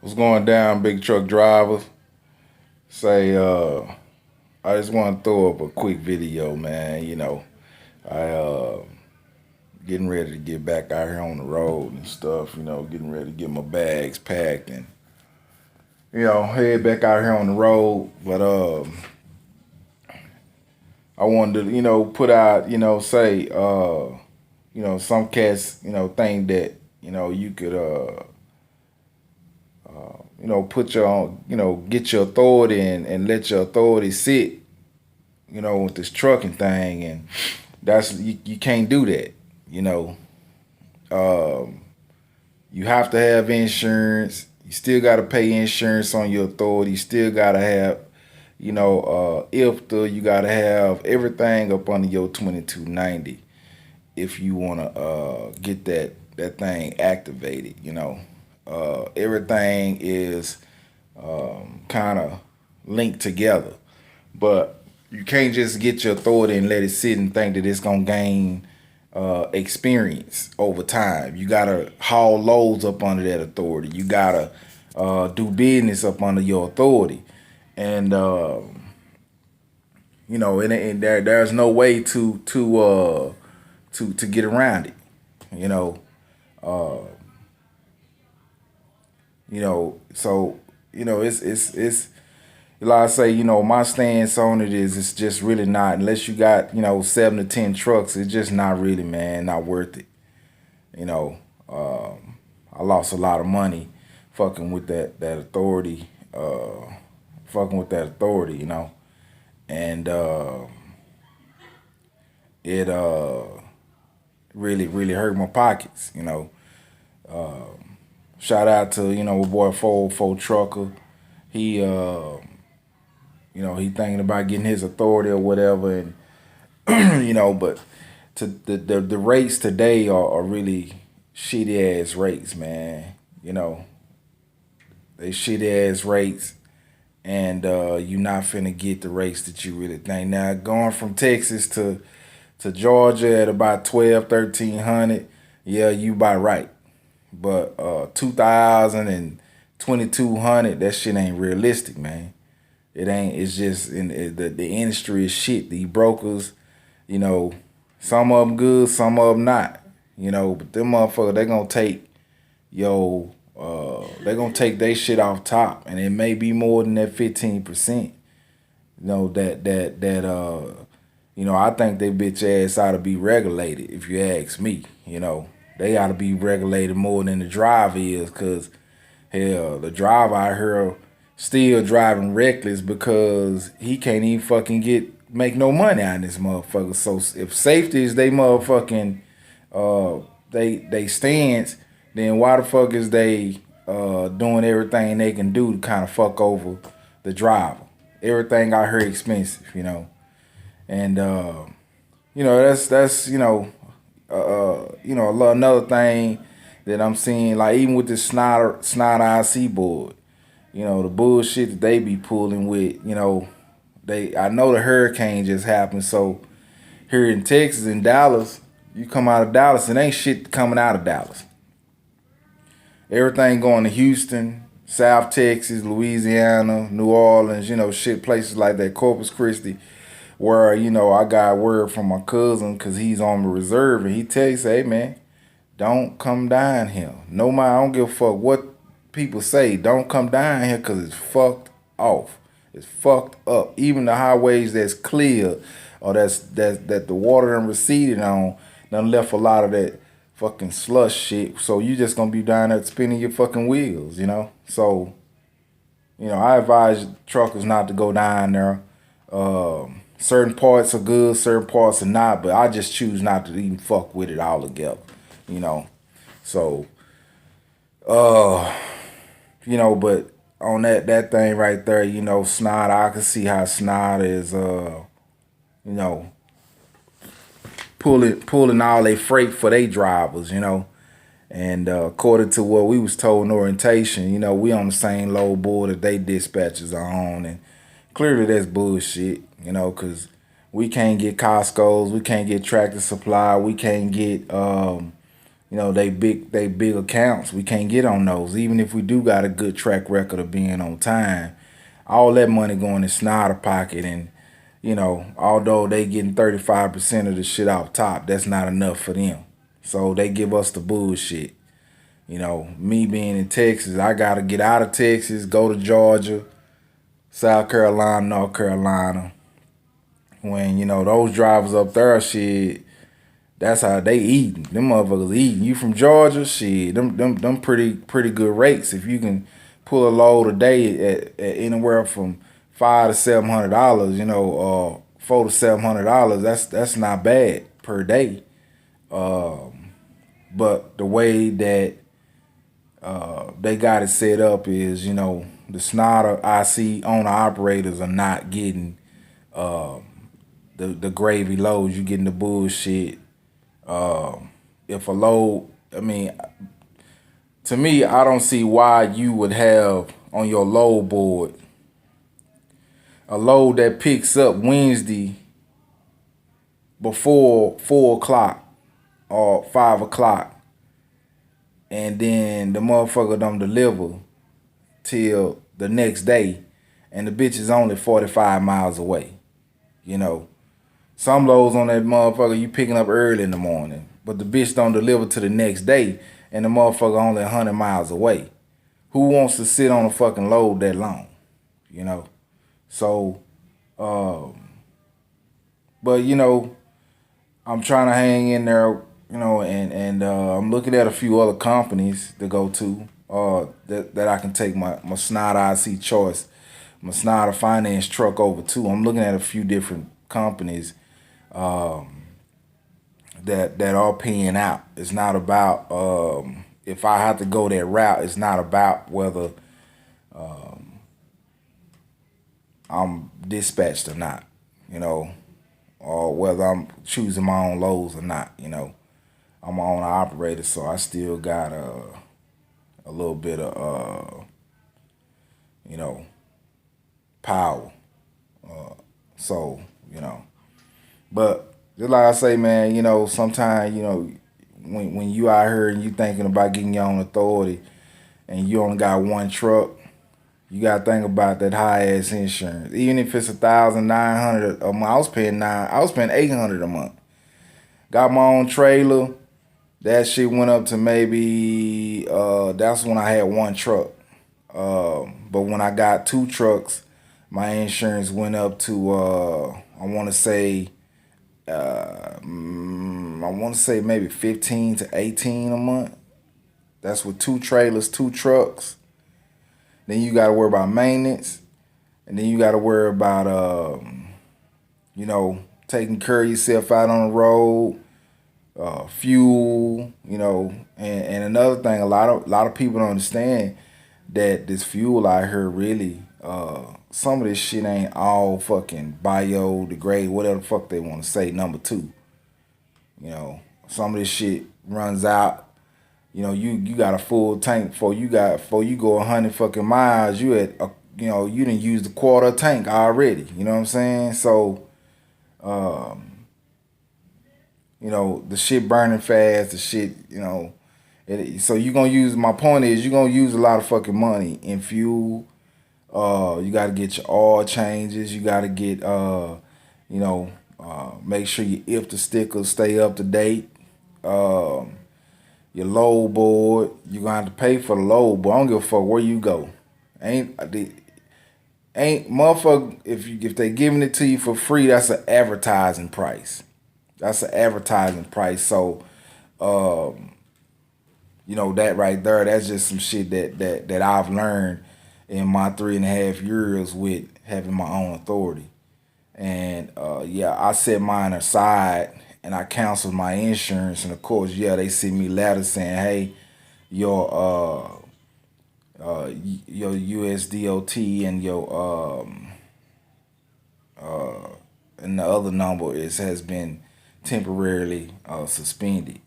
What's going down, big truck drivers? Say, I just want to throw up a quick video, man. I getting ready to get back out here on the road and stuff. Getting ready to get my bags packed and head back out here on the road. But I wanted to put out say some cats think that you could put your own, get your authority and let your authority sit, with this trucking thing. And that's, you can't do that, you know. Um, you have to have insurance. You still got to pay insurance on your authority. You still got to have, IFTA, you got to have everything up under your 2290 if you want to get that thing activated, everything is kind of linked together. But you can't just get your authority and let it sit and think that it's gonna gain experience over time. You gotta haul loads up under that authority. You gotta do business up under your authority, and and there's no way to get around it. You know, uh, so it's like I say, my stance on it is it's just really not, unless you got, 7 to 10 trucks, it's just not really, man, not worth it. You know, I lost a lot of money fucking with that authority, fucking with that authority, and it really hurt my pockets, Shout out to, my boy Fo Trucker. He he thinking about getting his authority or whatever, and but to the rates today are really shitty ass rates, man. They shitty ass rates, and you not finna get the rates that you really think. Now going from Texas to Georgia at about 12, 1300, yeah, you about right. But 2000 and 2200, that shit ain't realistic, man. It ain't. It's just the industry is shit. The brokers, you know, some of them good, some of them not. But them motherfuckers, they gonna take they gonna take their shit off top, and it may be more than that 15%. I think they bitch ass ought to be regulated. If you ask me, they ought to be regulated more than the driver is, cause hell, the driver out here still driving reckless because he can't even fucking make no money out of this motherfucker. So if safety is they motherfucking they stance, then why the fuck is they doing everything they can do to kind of fuck over the driver? Everything out here expensive, and that's another thing that I'm seeing, like even with this snot IC board, the bullshit that they be pulling with, I know the hurricane just happened, so here in Texas, in Dallas, you come out of Dallas, it ain't shit coming out of Dallas. Everything going to Houston, South Texas, Louisiana, New Orleans, shit, places like that, Corpus Christi, where, I got word from my cousin, because he's on the reserve, and he tells, hey, man, don't come down here. No matter, I don't give a fuck what people say. Don't come down here because it's fucked off. It's fucked up. Even the highways that's clear, or that the water done receded on, done left a lot of that fucking slush shit. So you just gonna be down there spinning your fucking wheels, So, I advise truckers not to go down there. Certain parts are good, certain parts are not, but I just choose not to even fuck with it all together, So, uh, but on that thing right there, Snot, I can see how Snot is, you know, pulling all their freight for their drivers, And according to what we was told in orientation, we on the same load board that they dispatchers are on, and clearly that's bullshit, because we can't get Costco's, we can't get Tractor Supply, we can't get they big accounts. We can't get on those. Even if we do got a good track record of being on time, all that money going in Snyder pocket. And although they getting 35% of the shit off top, that's not enough for them. So they give us the bullshit. Me being in Texas, I gotta get out of Texas, go to Georgia, South Carolina, North Carolina. When those drivers up there, shit, that's how they eating. Them motherfuckers eating. You from Georgia, shit, them pretty good rates. If you can pull a load a day at anywhere from $500 to $700, $400 to $700, that's not bad per day. But the way that they got it set up is, the Snyder IC owner operators are not getting the gravy loads. You getting the bullshit. If a load, to me, I don't see why you would have on your load board a load that picks up Wednesday before 4 o'clock or 5 o'clock, and then the motherfucker don't deliver till the next day, and the bitch is only 45 miles away. Some loads on that motherfucker you picking up early in the morning, but the bitch don't deliver to the next day, and the motherfucker only 100 miles away. Who wants to sit on a fucking load that long? So, but I'm trying to hang in there, and I'm looking at a few other companies to go to, that I can take my Snyder IC choice, my Snyder finance truck over to. I'm looking at a few different companies that are paying out. It's not about if I have to go that route. It's not about whether I'm dispatched or not, or whether I'm choosing my own loads or not. I'm my own operator, so I still got a little bit of power. So but just like I say, man, sometimes when you out here and you thinking about getting your own authority, and you only got one truck, you gotta think about that high ass insurance. Even if it's $1,900 a month, I was paying $800 a month. Got my own trailer. That shit went up to maybe that's when I had one truck. But when I got two trucks, my insurance went up to I want to say maybe 15 to 18 a month. That's with two trailers, two trucks. Then you got to worry about maintenance, and then you got to worry about taking care of yourself out on the road, fuel, and another thing, a lot of people don't understand that this fuel out here really, some of this shit ain't all fucking biodegrade, whatever the fuck they want to say, number two. Some of this shit runs out. You got a full tank before you go 100 fucking miles. You didn't use the quarter tank already. You know what I'm saying? So, the shit burning fast. The shit, so you gonna use. My point is, you gonna use a lot of fucking money in fuel. You got to get your oil changes. You got to get make sure your IFTA stickers stay up to date. Your load board, you're gonna have to pay for the load board. I don't give a fuck where you go. Ain't motherfucker, if they giving it to you for free, that's an advertising price. That's an advertising price. So that right there, that's just some shit that I've learned in my 3.5 years with having my own authority. And I set mine aside and I canceled my insurance. And of course, they sent me letters saying, hey, your USDOT and your and the other number has been temporarily suspended,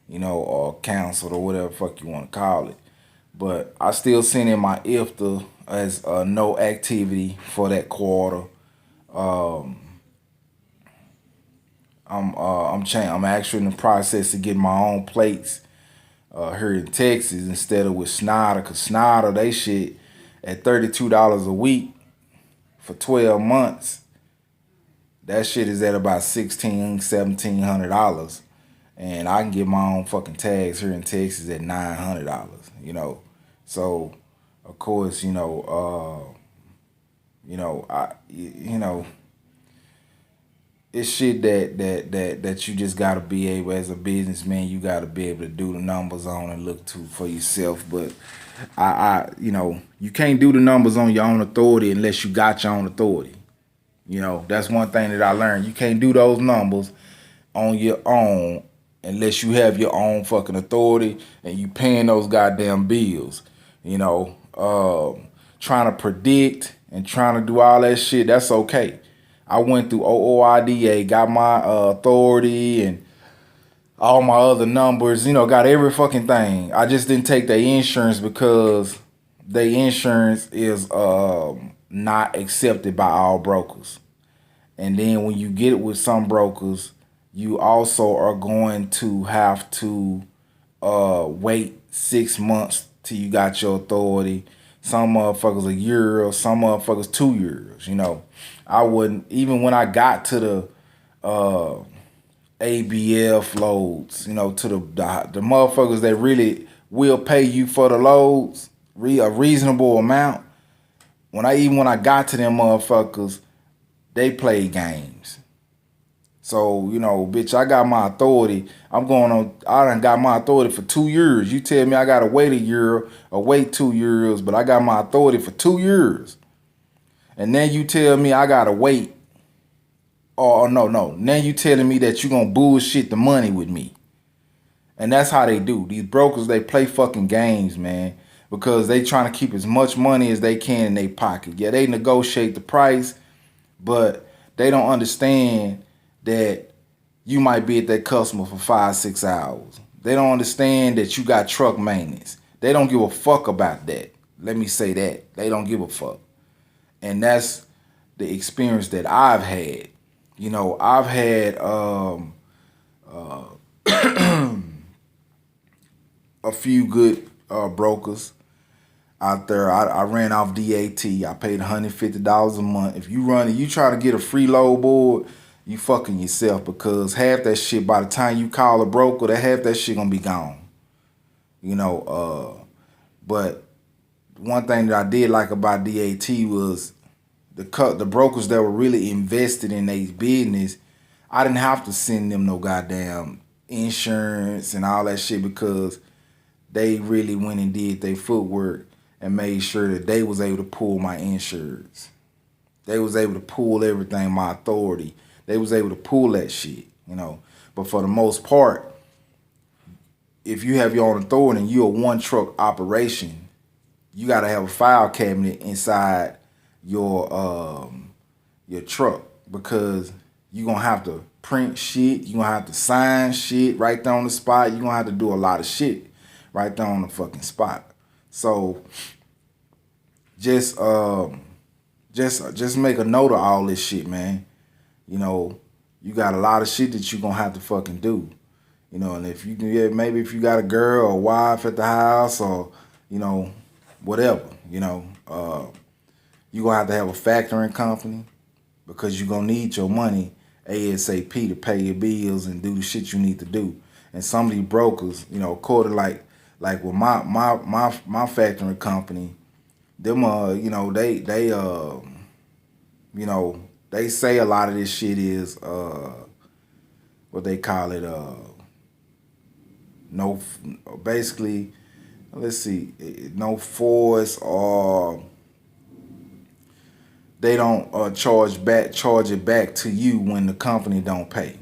or canceled, or whatever the fuck you want to call it. But I still sent in my IFTA as no activity for that quarter. I'm actually in the process of getting my own plates here in Texas instead of with Snyder, cause Snyder they shit at $32 a week for 12 months. That shit is at about $1,700, and I can get my own fucking tags here in Texas at $900. So of course it's shit that you just gotta be able, as a businessman, you gotta be able to do the numbers on and look to for yourself. But you can't do the numbers on your own authority unless you got your own authority. That's one thing that I learned. You can't do those numbers on your own unless you have your own fucking authority and you paying those goddamn bills. Trying to predict and trying to do all that shit, that's okay. I went through OOIDA, got my authority and all my other numbers, got every fucking thing. I just didn't take their insurance because their insurance is not accepted by all brokers. And then when you get it with some brokers, you also are going to have to wait 6 months till you got your authority. Some motherfuckers a year, or some motherfuckers 2 years. I wouldn't, even when I got to the ABF loads, to the motherfuckers that really will pay you for the loads, a reasonable amount. When I got to them motherfuckers, they played games. So, bitch, I got my authority. I done got my authority for 2 years. You tell me I gotta wait a year or wait 2 years, but I got my authority for 2 years. And then you tell me I gotta wait. Oh, no. Now you telling me that you gonna bullshit the money with me. And that's how they do. These brokers, they play fucking games, man. Because they trying to keep as much money as they can in their pocket. Yeah, they negotiate the price, but they don't understand that you might be at that customer for 5-6 hours. They don't understand that you got truck maintenance. They don't give a fuck about that. Let me say that. They don't give a fuck. And that's the experience that I've had. I've had a few good brokers out there. I ran off DAT. I paid $150 a month. If you try to get a free load board, you fucking yourself, because half that shit, by the time you call a broker, half that shit gonna be gone. But one thing that I did like about DAT was the brokers that were really invested in their business. I didn't have to send them no goddamn insurance and all that shit, because they really went and did their footwork and made sure that they was able to pull my insurance. They was able to pull everything, my authority. They was able to pull that shit, But for the most part, if you have your own authority and you're a one truck operation, you gotta have a file cabinet inside your truck, because you're gonna have to print shit, you're gonna have to sign shit right there on the spot, you're gonna have to do a lot of shit right there on the fucking spot. So just make a note of all this shit, man. You got a lot of shit that you're gonna have to fucking do. And if you can, maybe if you got a girl or wife at the house, or, whatever, you're gonna have to have a factoring company, because you're gonna need your money ASAP to pay your bills and do the shit you need to do. And some of these brokers, according like with my factoring company, them they say a lot of this shit is what they call it, no, basically, let's see, no force, or they don't charge it back to you when the company don't pay.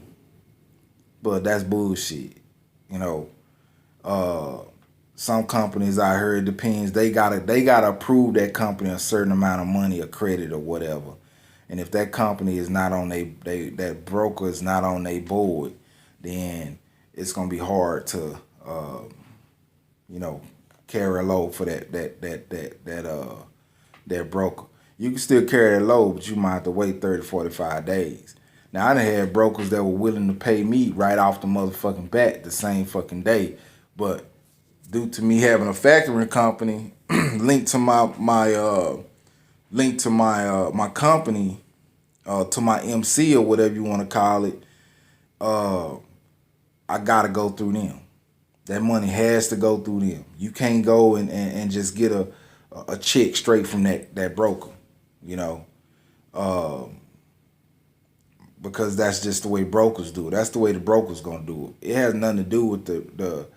But that's bullshit. Some companies, I heard, depends, they gotta approve that company a certain amount of money or credit or whatever. And if that company is not on that broker is not on their board, then it's gonna be hard to carry a load for that broker. You can still carry that load, but you might have to wait 30, 45 days. Now, I done had brokers that were willing to pay me right off the motherfucking bat the same fucking day, but due to me having a factoring company linked to my company, to my MC or whatever you want to call it. I gotta go through them. That money has to go through them. You can't go and just get a check straight from that broker, you know, because that's just the way brokers do it. That's the way the broker's gonna do it. It has nothing to do with the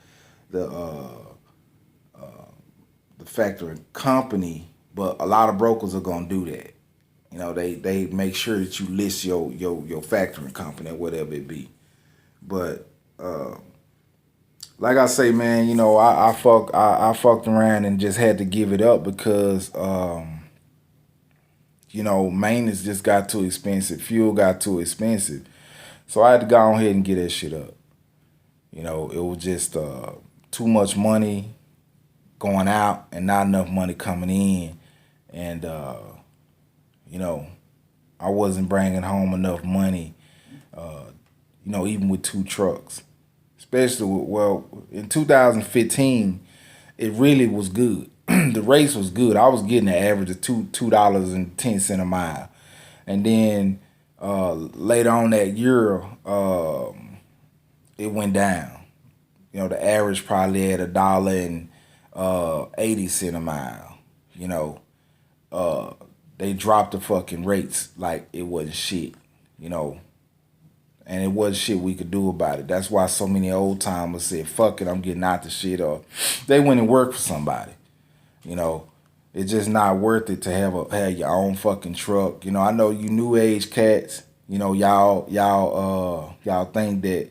factoring company, but a lot of brokers are gonna do that. You know, they make sure that you list your factoring company or whatever it be. But like I say, man, you know, I fucked around and just had to give it up because you know, maintenance just got too expensive, fuel got too expensive. So I had to go on ahead and get that shit up. You know, it was just too much money going out and not enough money coming in. And you know, I wasn't bringing home enough money, you know, even with 2 trucks. Especially in 2015, it really was good. The race was good. I was getting an average of $2.10 a mile, and then later on that year, it went down. You know, the average probably at $1.80 a mile. You know, they dropped the fucking rates like it wasn't shit. You know, and it wasn't shit we could do about it. That's why so many old timers said, fuck it, I'm getting out the shit, or they went and worked for somebody. You know, it's just not worth it to have your own fucking truck. You know, I know you new age cats, you know, y'all think that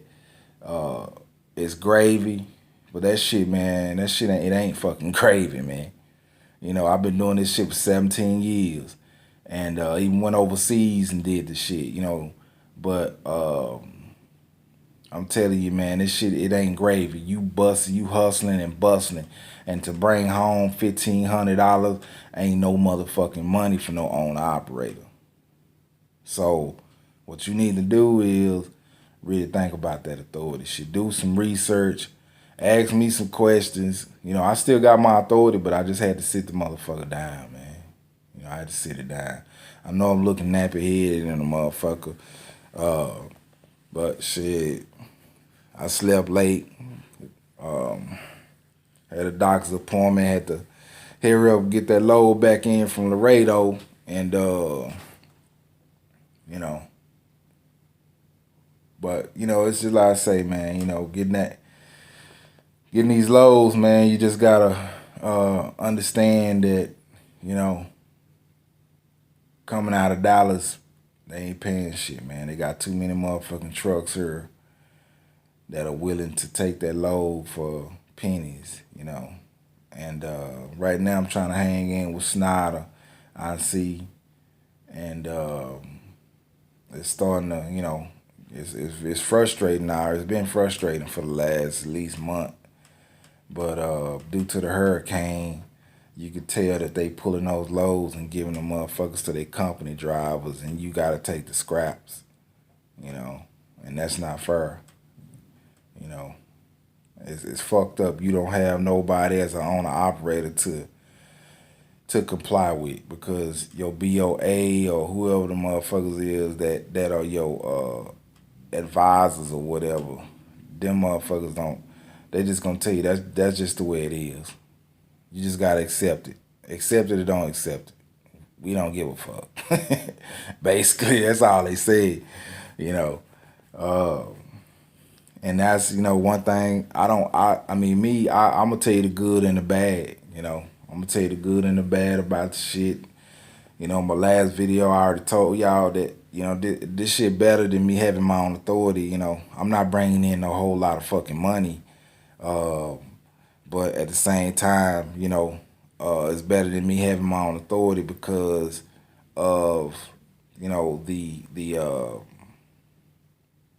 it's gravy, but that shit, man, it ain't fucking gravy, man. You know, I've been doing this shit for 17 years, and even went overseas and did the shit, you know. But I'm telling you, man, this shit, it ain't gravy. You hustling and bustling. And to bring home $1,500 ain't no motherfucking money for no owner operator. So what you need to do is really think about that authority shit. Do some research. Ask me some questions. You know, I still got my authority, but I just had to sit the motherfucker down, man. You know, I had to sit it down. I know I'm looking nappy-headed in a motherfucker. But shit, I slept late. Had a doctor's appointment. Had to hurry up, get that load back in from Laredo, and you know. But you know, it's just like I say, man. You know, getting these loads, man. You just gotta understand that, you know, coming out of Dallas, they ain't paying shit, man. They got too many motherfucking trucks here that are willing to take that load for pennies, you know. And right now I'm trying to hang in with Snyder, IC, and it's starting to, you know, it's frustrating now. It's been frustrating for the last at least month. But due to the hurricane, you could tell that they pulling those loads and giving the motherfuckers to their company drivers, and you gotta take the scraps, you know, and that's not fair. You know, it's fucked up. You don't have nobody as an owner operator to comply with, because your BOA or whoever the motherfuckers is that are your advisors or whatever, them motherfuckers don't. They just gonna tell you that's just the way it is. You just gotta accept it. Accept it or don't accept it. We don't give a fuck. Basically, that's all they say. You know. And that's, you know, one thing I mean, I'm gonna tell you the good and the bad, you know. I'm gonna tell you the good and the bad about the shit. You know, my last video, I already told y'all that, you know, this shit better than me having my own authority, you know. I'm not bringing in a whole lot of fucking money. But at the same time, you know, it's better than me having my own authority because of, you know, the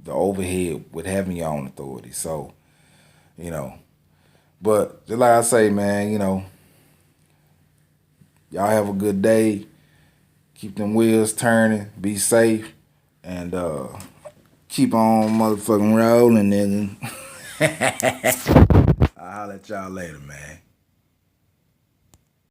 overhead with having your own authority. So, you know, but just like I say, man, you know, y'all have a good day. Keep them wheels turning. Be safe. And keep on motherfucking rolling, nigga. I'll holler at y'all later, man.